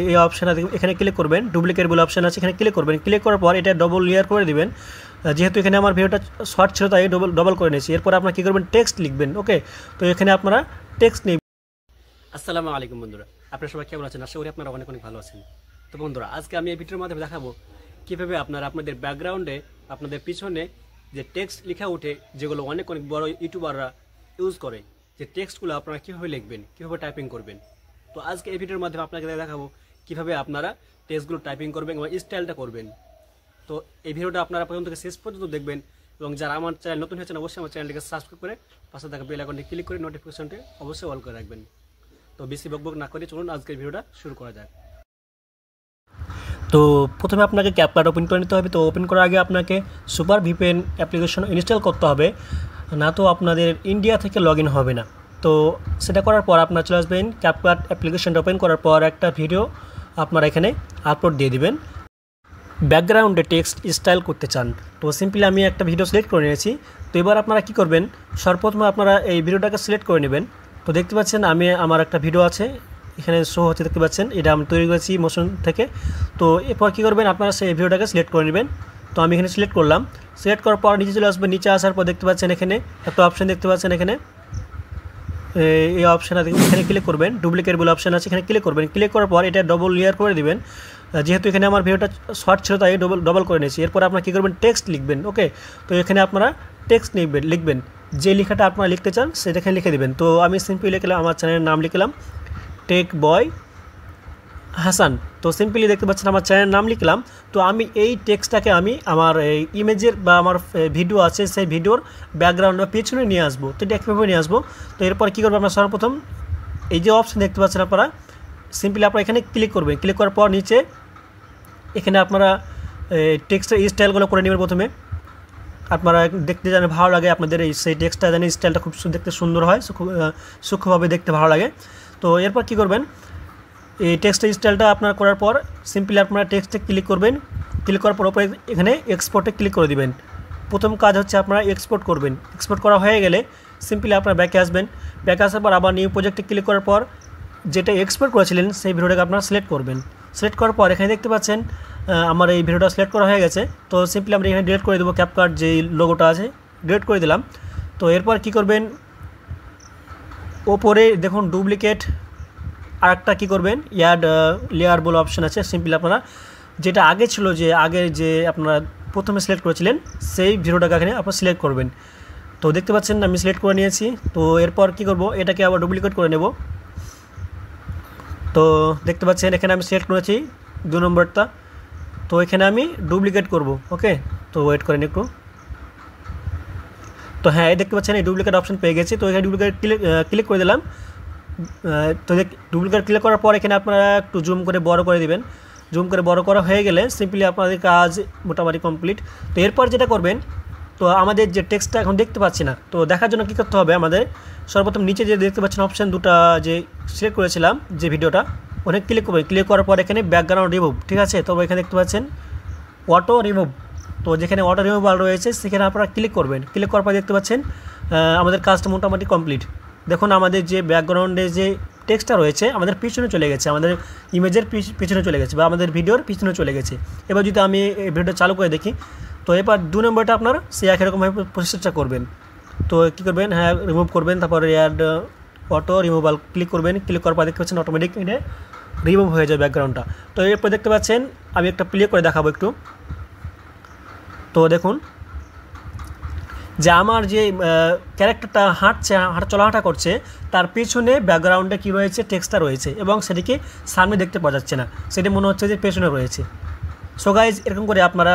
এই অপশান এখানে ক্লিক করবেন, ডুপ্লিকেট বলে অপশান আছে, এখানে ক্লিক করবেন। ক্লিক করার পর এটা ডবল লেয়ার করে দিবেন। যেহেতু এখানে আমার ভিডিওটা শর্ট ছিল তাই ডবল করে নিয়েছি। এরপর আপনারা কী করবেন, টেক্সট লিখবেন। ওকে, তো এখানে আপনারা টেক্সট নেবেন। আসসালামু আলাইকুম বন্ধুরা, আপনারা সবাই কেমন আছেন? আশা করি আপনারা অনেক ভালো আছেন। তো বন্ধুরা, আজকে আমি এই ভিডিওর মাধ্যমে দেখাবো কীভাবে আপনারা আপনাদের ব্যাকগ্রাউন্ডে আপনাদের পিছনে যে টেক্সট লেখা ওঠে, যেগুলো অনেক বড় ইউটিউবাররা ইউজ করে, যে টেক্সটগুলো আপনারা কীভাবে লিখবেন, কীভাবে টাইপিং করবেন। তো আজকে এই ভিডিওর মাধ্যমে আপনাকে দেখাবো কীভাবে আপনারা টেক্সটগুলো টাইপিং করবেন এবং স্টাইলটা করবেন। তো এই ভিডিওটা আপনারা প্রথম থেকে শেষ পর্যন্ত দেখবেন, এবং যারা আমার চ্যানেল নতুন হয়েছেন অবশ্যই আমার চ্যানেলটিকে সাবস্ক্রাইব করে পাশে থাকা বেল আইকনটি ক্লিক করে নোটিফিকেশনটি অবশ্যই অল করে রাখবেন। তো বেশি বকবক না করে চলুন আজকের ভিডিওটা শুরু করা যাক। তো প্রথমে আপনাকে ক্যাপকাট ওপেন করে নিতে হবে। তো ওপেন করার আগে আপনাকে সুপার ভিপিএন অ্যাপ্লিকেশন ইনস্টল করতে হবে, না তো আপনাদের ইন্ডিয়া থেকে লগ ইন হবে না। তো সেটা করার পর আপনারা চলে আসবেন, ক্যাপকাট অ্যাপ্লিকেশনটা ওপেন করার পর একটা ভিডিও আপনারা এখানে আপলোড দিয়ে দিবেন। ব্যাকগ্রাউন্ডে টেক্সট স্টাইল করতে চান, তো সিম্পলি আমি একটা ভিডিও সিলেক্ট করে নিয়েছি। তো এবার আপনারা কী করবেন, সর্বপ্রথমে আপনারা এই ভিডিওটাকে সিলেক্ট করে নেবেন। তো দেখতে পাচ্ছেন আমার একটা ভিডিও আছে এখানে শো হচ্ছে, দেখতে পাচ্ছেন এটা আমি তৈরি করেছি মোশন থেকে। তো এরপর কী করবেন, আপনারা সেই ভিডিওটাকে সিলেক্ট করে নেবেন। তো আমি এখানে সিলেক্ট করলাম। সিলেক্ট করার পর নিচে চলে আসবেন। নিচে আসার পর দেখতে পাচ্ছেন এখানে একটা অপশান দেখতে পাচ্ছেন, এখানে এই অপশান এখানে ক্লিক করবেন, ডুপ্লিকেট বলে অপশান আছে, এখানে ক্লিক করবেন। ক্লিক করার পর এটা ডবল লেয়ার করে দিবেন। যেহেতু এখানে আমার ভিডিওটা শর্ট ছিল তাই ডবল করে নিয়েছি। এরপর আপনারা কী করবেন, টেক্সট লিখবেন। ওকে, তো এখানে আপনারা টেক্সট লিখবেন, যে লেখাটা আপনারা লিখতে চান সেটা এখানে লিখে দেবেন। তো আমি সিম্পলি লিখলাম, আমার চ্যানেলের নাম লিখলাম টেক বয় হাসান। তো সিম্পলি দেখতে পাচ্ছেন আমার চ্যানেলের নাম লিখলাম। তো আমি এই টেক্সটটাকে আমি আমার এই ইমেজের বা আমার ভিডিও আছে সেই ভিডিওর ব্যাকগ্রাউন্ড বা পেছনে নিয়ে আসবো। তো এটা কীভাবে নিয়ে আসবো, তো এরপর কী করবো, আমরা সর্বপ্রথম এই যে অপশান দেখতে পাচ্ছেন আপনারা, সিম্পলি আপনারা এখানে ক্লিক করবেন। ক্লিক করার পর নিচে এখানে আপনারা টেক্সটের স্টাইলগুলো করে নেবেন। প্রথমে আপনারা দেখতে জানেন ভালো লাগে আপনাদের সেই টেক্সটটা, জানি স্টাইলটা খুব দেখতে সুন্দর হয়, সূক্ষ্মভাবে দেখতে ভালো লাগে। তো এরপর কী করবেন, এই টেক্সটের স্টাইলটা আপনার করার পর সিম্পলি আপনারা টেক্সটে ক্লিক করবেন। ক্লিক করার পর এখানে এক্সপোর্টে ক্লিক করে দিবেন। প্রথম কাজ হচ্ছে আপনারা এক্সপোর্ট করবেন। এক্সপোর্ট করা হয়ে গেলে সিম্পলি আপনারা ব্যাকে আসবেন। ব্যাকে আসার পর আবার নিউ প্রজেক্টে ক্লিক করার পর যেটা এক্সপোর্ট করেছিলেন সেই ভিডিওটাকে আপনারা সিলেক্ট করবেন। সিলেক্ট করার পর এখানে দেখতে পাচ্ছেন আমার এই ভিডিওটা সিলেক্ট করা হয়ে গেছে। তো সিম্পলি আমরা এখানে ডিলিট করে দেবো, ক্যাপকাট যে লোগোটা আছে ডিলিট করে দিলাম। তো এরপর কী করবেন, ওপরে দেখুন ডুপ্লিকেট আরেকটা কী করবেন, অ্যাড লেয়ার বলে অপশান আছে। সিম্পলি আপনারা যেটা আগে ছিল, যে আগে যে আপনারা প্রথমে সিলেক্ট করেছিলেন সেই ভিডিওটাকে এখানে আপনারা সিলেক্ট করবেন। তো দেখতে পাচ্ছেন আমি সিলেক্ট করে নিয়েছি। তো এরপর কী করব, এটাকে আবার ডুপ্লিকেট করে নেব। তো দেখতে পাচ্ছেন এখানে আমি সিলেক্ট করেছি 2 নম্বরটা। তো এখানে আমি ডুপ্লিকেট করব। ওকে, তো ওয়েট করেন একটু। তো হ্যাঁ, দেখতে পাচ্ছেন এই ডুপ্লিকেট অপশান পেয়ে গেছি। তো এখানে ডুপ্লিকেট ক্লিক করে দিলাম। তো ডুপ্লিকেট ক্লিক করার পর এখানে আপনারা একটু জুম করে বড় করে দিবেন। জুম করে বড় করা হয়ে গেলে সিম্পলি আপনাদের কাজ মোটামুটি কমপ্লিট। তো এরপর যেটা করবেন, তো আমাদের যে টেক্সটটা এখন দেখতে পাচ্ছি না, তো দেখার জন্য কী করতে হবে, আমাদের সর্বপ্রথম নিচে যে দেখতে পাচ্ছেন অপশান দুটা যে সিলেক্ট করেছিলাম যে ভিডিওটা, অনেক ক্লিক করবেন। ক্লিক করার পর এখানে ব্যাকগ্রাউন্ড রিমুভ, ঠিক আছে। তো এখানে দেখতে পাচ্ছেন অটো রিমুভ। তো যেখানে অটো রিমুভাল রয়েছে সেখানে আপনারা ক্লিক করবেন। ক্লিক করার পর দেখতে পাচ্ছেন আমাদের কাজটা মোটামুটি কমপ্লিট। দেখুন আমাদের যে ব্যাকগ্রাউন্ডে যে টেক্সটটা রয়েছে আমাদের পিছনে চলে গেছে, আমাদের ইমেজের পিছনে চলে গেছে বা আমাদের ভিডিওর পিছনে চলে গেছে। এবার যদি আমি এই ভিডিওটা চালু করে দেখি, তো এবার 2 নম্বরটা আপনারা সেই একইরকমভাবে প্রসেসটা করবেন। তো কী করবেন, হ্যাঁ রিমুভ করবেন, তারপরে অ্যাড অটো রিমুভাল ক্লিক করবেন। ক্লিক করার পর দেখতে পাচ্ছেন অটোমেটিক এটা রিমুভ হয়ে যায় ব্যাকগ্রাউন্ডটা। তো এরপর দেখতে পাচ্ছেন আমি একটা প্লে করে দেখাবো একটু। তো দেখুন যে আমার যে ক্যারেক্টারটা চলাহাঁটা করছে তার পেছনে ব্যাকগ্রাউন্ডে কী রয়েছে, টেক্সটটা রয়েছে, এবং সেটিকে সামনে দেখতে পাওয়া যাচ্ছে না, সেটি মনে হচ্ছে যে পেছনে রয়েছে। সো গাইজ, এরকম করে আপনারা